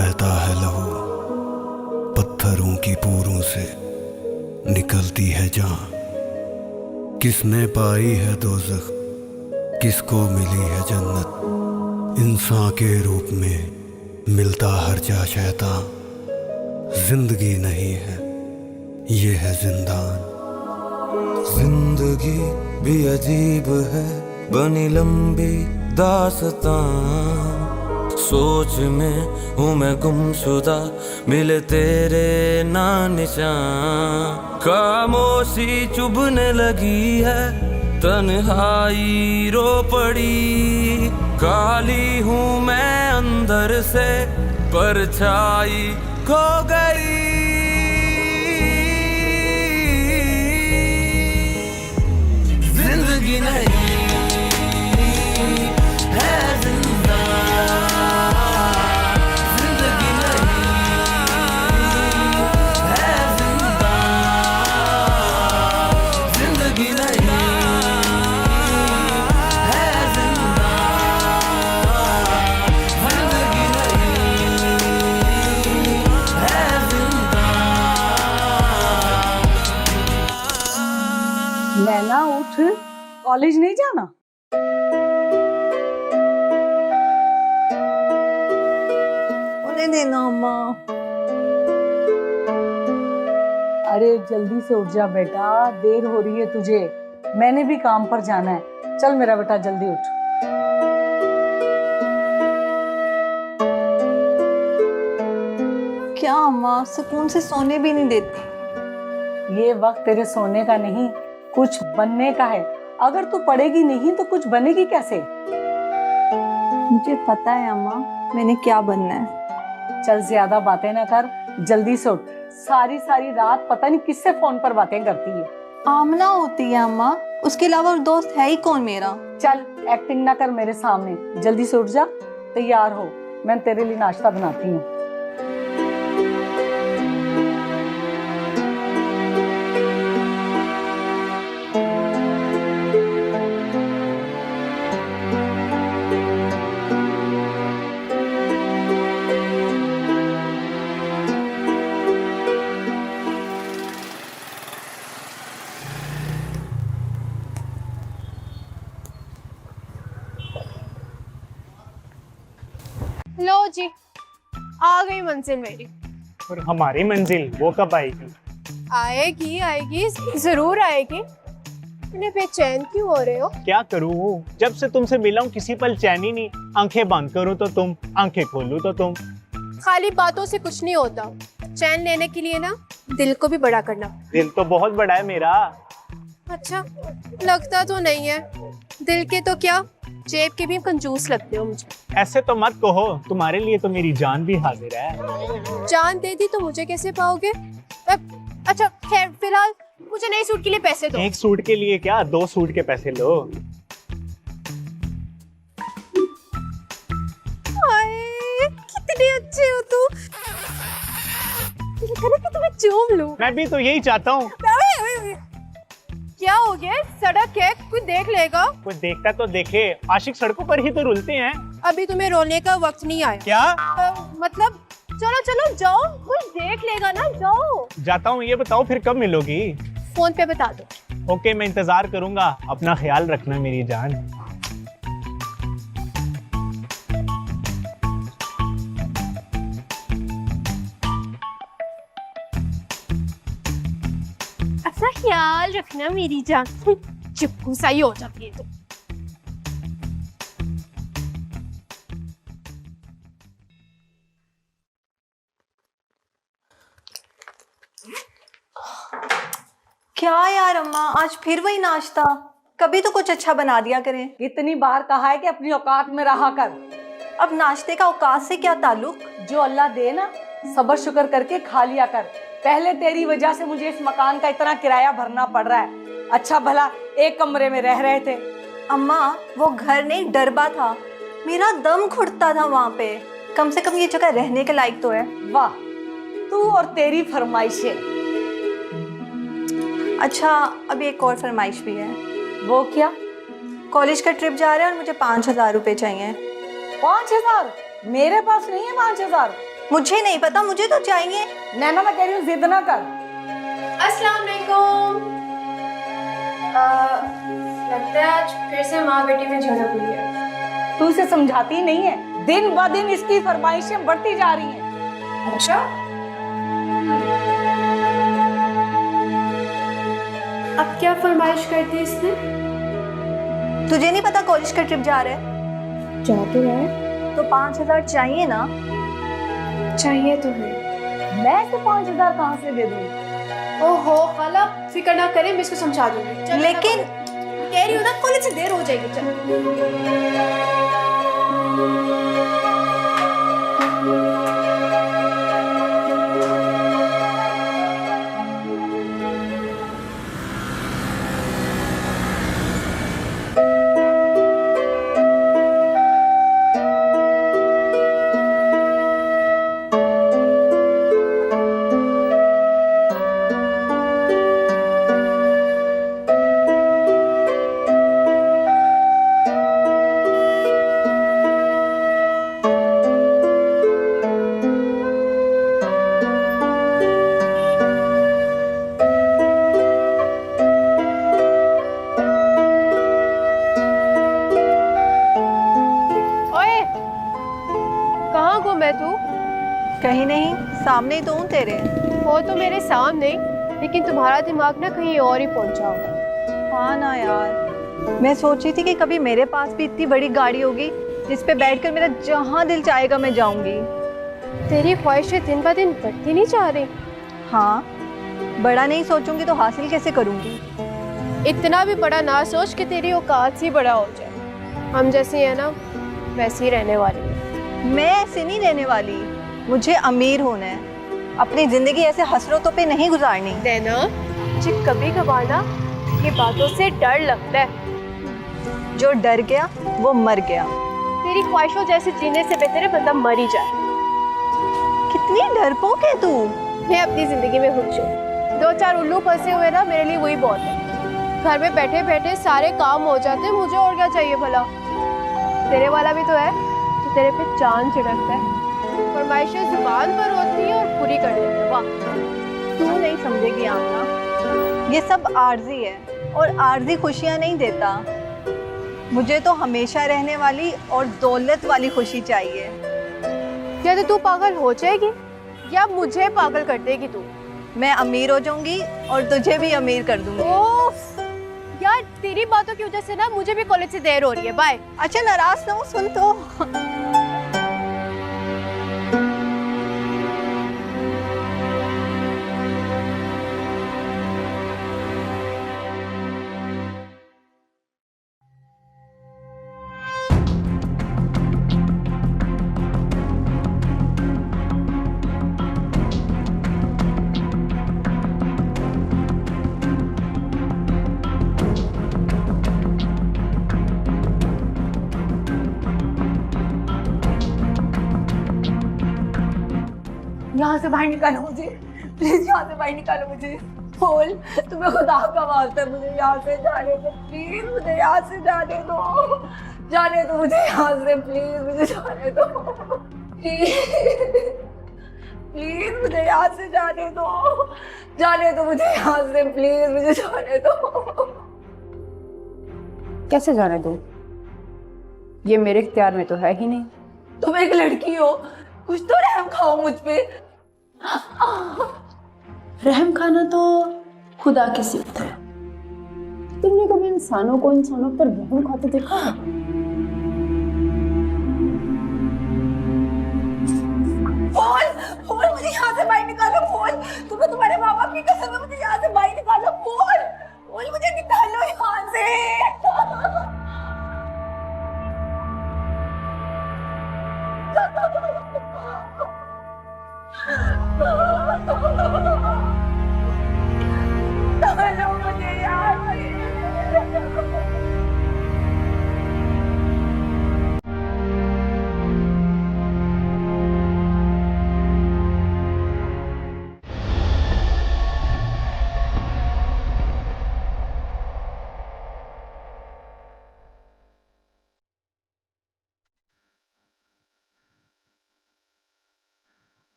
बहता है लहू, पत्थरों की पूरों से निकलती है जान। किसने पाई है दोज़ख, किसको मिली है जन्नत। इंसान के रूप में मिलता हर जा शैतान। जिंदगी नहीं है, ये है जिंदान। जिंदगी भी अजीब है, बनी लंबी दास्तां। सोच में हूँ मैं गुमशुदा, मिले तेरे ना निशान। खामोशी चुभने लगी है, तन्हाई रो पड़ी। काली हूँ मैं अंदर से, परछाई खो गई। जिंदगी नहीं है जिंदा, जिंदगी नहीं है जिंदा, जिंदगी नहीं है जिंदा, जिंदगी नहीं है जिंदा। नैना उठ, कॉलेज नहीं जाना? उन्हें देना अम्मा। अरे जल्दी से उठ जा बेटा, देर हो रही है तुझे। मैंने भी काम पर जाना है। चल मेरा बेटा जल्दी उठ। क्या अम्मा, सुकून से सोने भी नहीं देती। ये वक्त तेरे सोने का नहीं, कुछ बनने का है। अगर तू पढ़ेगी नहीं तो कुछ बनेगी कैसे? मुझे पता है अम्मा, मैंने क्या बनना है। चल ज्यादा बातें ना कर, जल्दी से उठ। सारी सारी रात पता नहीं किससे फोन पर बातें करती है। आमना होती है अम्मा, उसके अलावा और दोस्त है ही कौन मेरा। चल एक्टिंग ना कर मेरे सामने, जल्दी से उठ जा, तैयार हो। मैं तेरे लिए नाश्ता बनाती हूँ। लो जी, आ गई मंजिल मेरी। और हमारी मंजिल वो कब आएगी? आएगी आएगी, जरूर आएगी। इन्हें बेचैन क्यों हो रहे हो? क्या करूँ, जब से तुमसे मिला हूँ किसी पल चैन ही नहीं। आंखें बंद करूँ तो तुम, आंखें खोलूँ तो तुम। खाली बातों से कुछ नहीं होता। चैन लेने के लिए ना दिल को भी बड़ा करना। दिल तो बहुत बड़ा है मेरा। अच्छा, लगता तो नहीं है। दिल के तो क्या, जेब के भी कंजूस लगते हो मुझे। ऐसे तो मत कहो, तुम्हारे लिए तो मेरी जान भी हाजिर है। जान दे दी तो मुझे कैसे पाओगे? अच्छा खैर, फिलहाल मुझे नए सूट के लिए पैसे दो। एक सूट के लिए क्या, 2 सूट के पैसे लो। कितने अच्छे हो तू। दिल करे कि तुम्हें चूम लूं। मैं भी तो यही चाहता हूँ। क्या हो गया? सड़क है, कोई देख लेगा। कोई देखता तो देखे, आशिक सड़कों पर ही तो रुलते हैं। अभी तुम्हें रोने का वक्त नहीं आया। क्या मतलब चलो चलो जाओ, कोई देख लेगा ना, जाओ। जाता हूँ, ये बताओ फिर कब मिलोगी? फोन पे बता दो। ओके, मैं इंतजार करूंगा। अपना ख्याल रखना मेरी जान। अपना ख्याल रखना मेरी जान। चिपकू सा ही हो जाती है तो। क्या यार अम्मा, आज फिर वही नाश्ता। कभी तो कुछ अच्छा बना दिया करें। कितनी बार कहा है कि अपनी औकात में रहा कर। अब नाश्ते का औकात से क्या ताल्लुक। जो अल्लाह दे ना, सब्र शुक्र करके खा लिया कर। पहले तेरी वजह से मुझे इस मकान का इतना किराया भरना पड़ रहा है। अच्छा भला एक कमरे में रह रहे थे। अम्मा वो घर नहीं, डरबा था। मेरा दम घुटता था वहाँ पे। कम से कम ये जगह रहने के लायक तो है। वाह, तू और तेरी फरमाइशें। अच्छा, अभी एक और फरमाइश भी है। वो क्या? कॉलेज का ट्रिप जा रहा है और मुझे 5,000 रुपए चाहिए। 5,000? मेरे पास नहीं है 5,000। मुझे नहीं पता, मुझे तो चाहिए। नैना मैं कह रही हूँ जिद ना कर। अस्सलाम वालेकुम। लगता है आज फिर से माँ बेटी में झड़प हुई है। तू इसे समझाती ही नहीं है, दिन ब दिन इसकी फरमाइशें बढ़ती जा रही हैं। अच्छा, अब क्या फरमाइश करती है इसने? तुझे नहीं पता कॉलेज का ट्रिप जा रहा है? जा तो रहा तो 5,000 चाहिए ना। है, चाहिए तो है। मैं इसे 5,000 कहाँ से दे दूँ? ओहो खाला, फिक्र ना करें, मैं इसको समझा दूंगी। चल, लेकिन कह रही हूँ ना, कॉलेज से देर हो जाएगी। चल। ओए, कहाँ गुम है तू? कहीं नहीं, सामने ही तो हूँ तेरे। हो तो मेरे सामने, लेकिन तुम्हारा दिमाग ना कहीं और ही पहुंचा होगा। हाँ ना यार, मैं सोच रही थी कि कभी मेरे पास भी इतनी बड़ी गाड़ी होगी जिस पे बैठकर मेरा जहाँ दिल चाहेगा मैं जाऊंगी। तेरी ख्वाहिशें दिन ब दिन बढ़ती नहीं जा रही। हाँ, बड़ा नहीं सोचूंगी तो हासिल कैसे करूंगी? इतना भी बड़ा ना सोच कि तेरी औकात ही बड़ा हो जाए। हम जैसी है ना, वैसी ही रहने वाली है। मैं ऐसे नहीं रहने वाली, मुझे अमीर होना है। अपनी जिंदगी ऐसे हसरतों पे नहीं गुजारनी। नैना, मुझे कभी कभार ना ये बातों से डर लगता है। जो डर गया वो मर गया। तेरी ख्वाहिशों जैसे जीने से बेहतर है बंदा मर ही जाए। कितनी डरपोक है तू। मैं अपनी जिंदगी में खुश हूँ। 2-4 उल्लू फंसे हुए ना, मेरे लिए वही बहुत है। घर में बैठे बैठे सारे काम हो जाते हैं, मुझे और क्या चाहिए भला? तेरे वाला भी तो है कि तेरे पे चांद छिड़कता है, फरमाइशें जुबान पर होती है और पूरी कर देता है। वाह, तू नहीं समझेगी आमना, ये सब आर्जी है और आर्जी खुशियाँ नहीं देता। मुझे तो हमेशा रहने वाली और दौलत वाली खुशी चाहिए। या तो तू पागल हो जाएगी या मुझे पागल कर देगी तू। मैं अमीर हो जाऊंगी और तुझे भी अमीर कर दूंगी। ओफ, यार तेरी बातों की वजह से ना मुझे भी कॉलेज से देर हो रही है। बाय। अच्छा नाराज ना हो, सुन तो। यहाँ से बाहर निकालो मुझे, प्लीज यहाँ से बाहर निकालो मुझे। बोल, तुम्हें खुदा का वास्ता है, मुझे यहाँ से जाने दो प्लीज, मुझे यहाँ से जाने दो, जाने दो मुझे यहाँ से प्लीज, मुझे जाने दो प्लीज, प्लीज मुझे यहाँ से जाने दो, जाने दो मुझे यहाँ से प्लीज, मुझे जाने दो। कैसे जाने दो? ये मेरे इख्तियार में तो है ही नहीं। तुम एक लड़की हो, कुछ तो रहम खाओ मुझ पे। रहम खाना तो खुदा की सिफत है। तुमने कभी इंसानों को इंसानों पर रहम खाते देखा है? बोल, बोल मुझे यहाँ से बाहर निकालो। बोल, तुम्हें तुम्हारे माँ बाप की कसम है, मुझे यहाँ से बाहर निकालो। बोल, बोल मुझे निकालो यहाँ से। निकालो मुझे यहाँ से।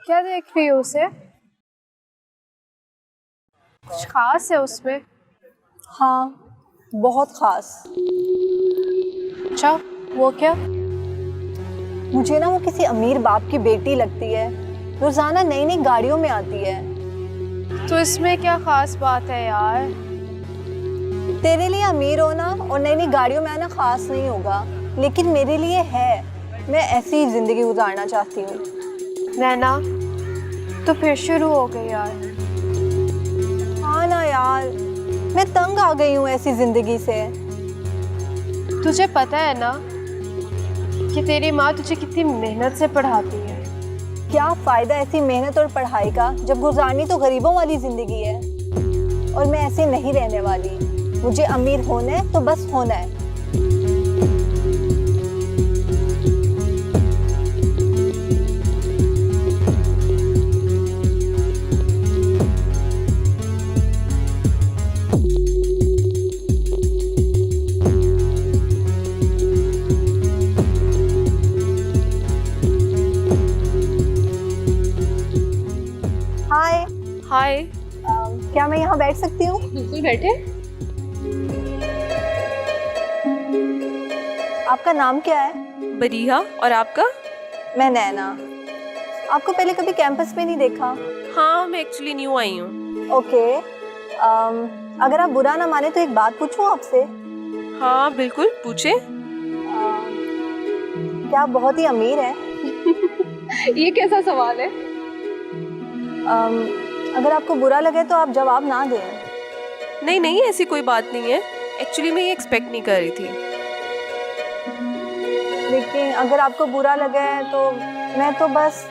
क्या देख रही हो उसे? कुछ खास है उसमें? हाँ, बहुत खास। अच्छा, वो क्या? मुझे ना वो किसी अमीर बाप की बेटी लगती है। रोजाना नई नई गाड़ियों में आती है। तो इसमें क्या खास बात है यार? तेरे लिए अमीर होना और नई नई गाड़ियों में आना खास नहीं होगा, लेकिन मेरे लिए है। मैं ऐसी ही जिंदगी गुजारना चाहती हूँ। नैना, तो फिर शुरू हो गई यार। हाँ ना यार, मैं तंग आ गई हूँ ऐसी जिंदगी से। तुझे पता है ना कि तेरी माँ तुझे कितनी मेहनत से पढ़ाती है। क्या फायदा ऐसी मेहनत और पढ़ाई का जब गुजारनी तो गरीबों वाली जिंदगी है। और मैं ऐसे नहीं रहने वाली। मुझे अमीर होना है तो बस होना है। हाय। हाय। क्या मैं यहाँ बैठ सकती हूँ? बिल्कुल बैठे। आपका नाम क्या है? बरीहा। और आपका? मैं नैना। आपको पहले कभी कैंपस में नहीं देखा। हाँ, मैं एक्चुअली न्यू आई हूँ। ओके। अगर आप बुरा ना माने तो एक बात पूछूं आपसे? हाँ बिल्कुल, पूछे। क्या आप बहुत ही अमीर हैं? ये कैसा सवाल है? अगर आपको बुरा लगे तो आप जवाब ना दें। नहीं नहीं, ऐसी कोई बात नहीं है। एक्चुअली मैं ये एक्सपेक्ट नहीं कर रही थी। लेकिन अगर आपको बुरा लगे तो मैं तो बस।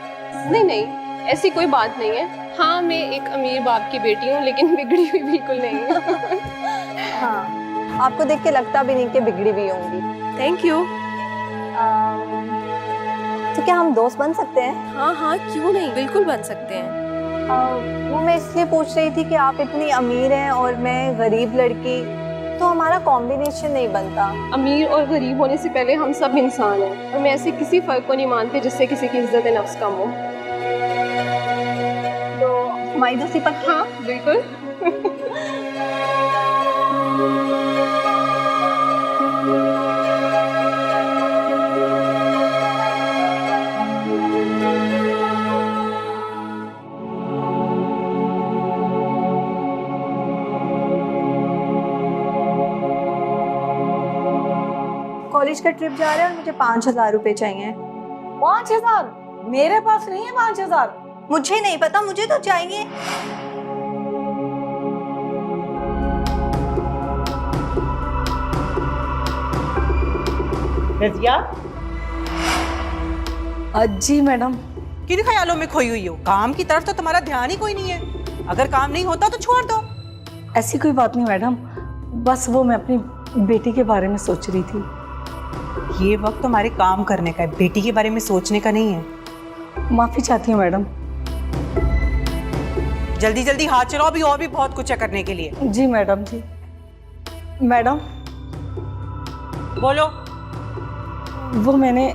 नहीं नहीं, ऐसी कोई बात नहीं है। हाँ, मैं एक अमीर बाप की बेटी हूँ, लेकिन बिगड़ी हुई बिल्कुल नहीं है। हाँ, आपको देख के लगता भी नहीं कि बिगड़ी भी होंगी। Thank you. तो क्या हम दोस्त बन सकते हैं? हाँ हाँ, क्यों नहीं, बिल्कुल बन सकते हैं। वो मैं इसलिए पूछ रही थी कि आप इतनी अमीर हैं और मैं गरीब लड़की, तो हमारा कॉम्बिनेशन नहीं बनता। अमीर और गरीब होने से पहले हम सब इंसान हैं, और मैं ऐसे किसी फर्क को नहीं मानती जिससे किसी की इज्जत नफ्स कम हो। तो हमारी दोस्ती पक्की? हाँ बिल्कुल। कॉलेज का ट्रिप जा रहा है और मुझे 5,000 रुपए चाहिए। 5,000? मेरे पास नहीं है 5,000। मुझे नहीं पता, मुझे तो चाहिए। रजिया, जी मैडम। किन ख्यालों में खोई हुई हो? काम की तरफ तो तुम्हारा ध्यान ही कोई नहीं है। अगर काम नहीं होता तो छोड़ दो। ऐसी कोई बात नहीं मैडम, बस वो मैं अपनी बेटी के बारे में सोच रही थी। ये वक्त तुम्हारे काम करने का है, बेटी के बारे में सोचने का नहीं है। माफी चाहती हूँ मैडम। जल्दी जल्दी हाथ चलाओ, अभी और भी बहुत कुछ है करने के लिए। जी मैडम जी। मैडम बोलो, वो मैंने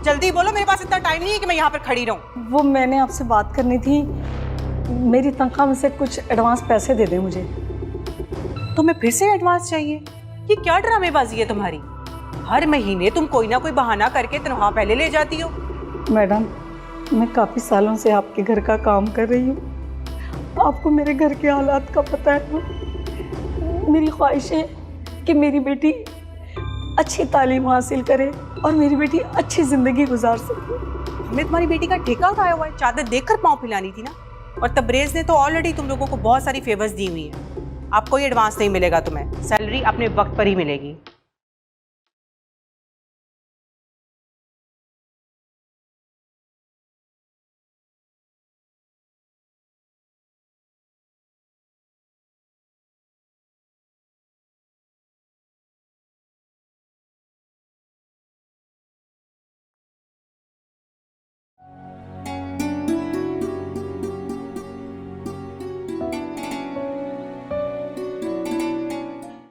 जल्दी बोलो, मेरे पास इतना टाइम नहीं है कि मैं यहाँ पर खड़ी रहूं। वो मैंने आपसे बात करनी थी। मेरी तनख्वाह में से कुछ एडवांस पैसे दे दें मुझे। तुम्हें फिर से एडवांस चाहिए? ये क्या ड्रामेबाजी है तुम्हारी? हर महीने तुम कोई ना कोई बहाना करके तनख्वाह पहले ले जाती हो। मैडम, मैं काफ़ी सालों से आपके घर का काम कर रही हूँ। आपको मेरे घर के हालात का पता है ना। मेरी ख्वाहिश है कि मेरी बेटी अच्छी तालीम हासिल करे और मेरी बेटी अच्छी ज़िंदगी गुजार सके। हमें तुम्हारी बेटी का ठेका उठाया हुआ है, चादर देखकर पाँव फैलानी थी ना। और तबरेज़ ने तो ऑलरेडी तुम लोगों को बहुत सारी फेवर्स दी हुई हैं। आपको ये एडवांस नहीं मिलेगा, तुम्हें सैलरी अपने वक्त पर ही मिलेगी।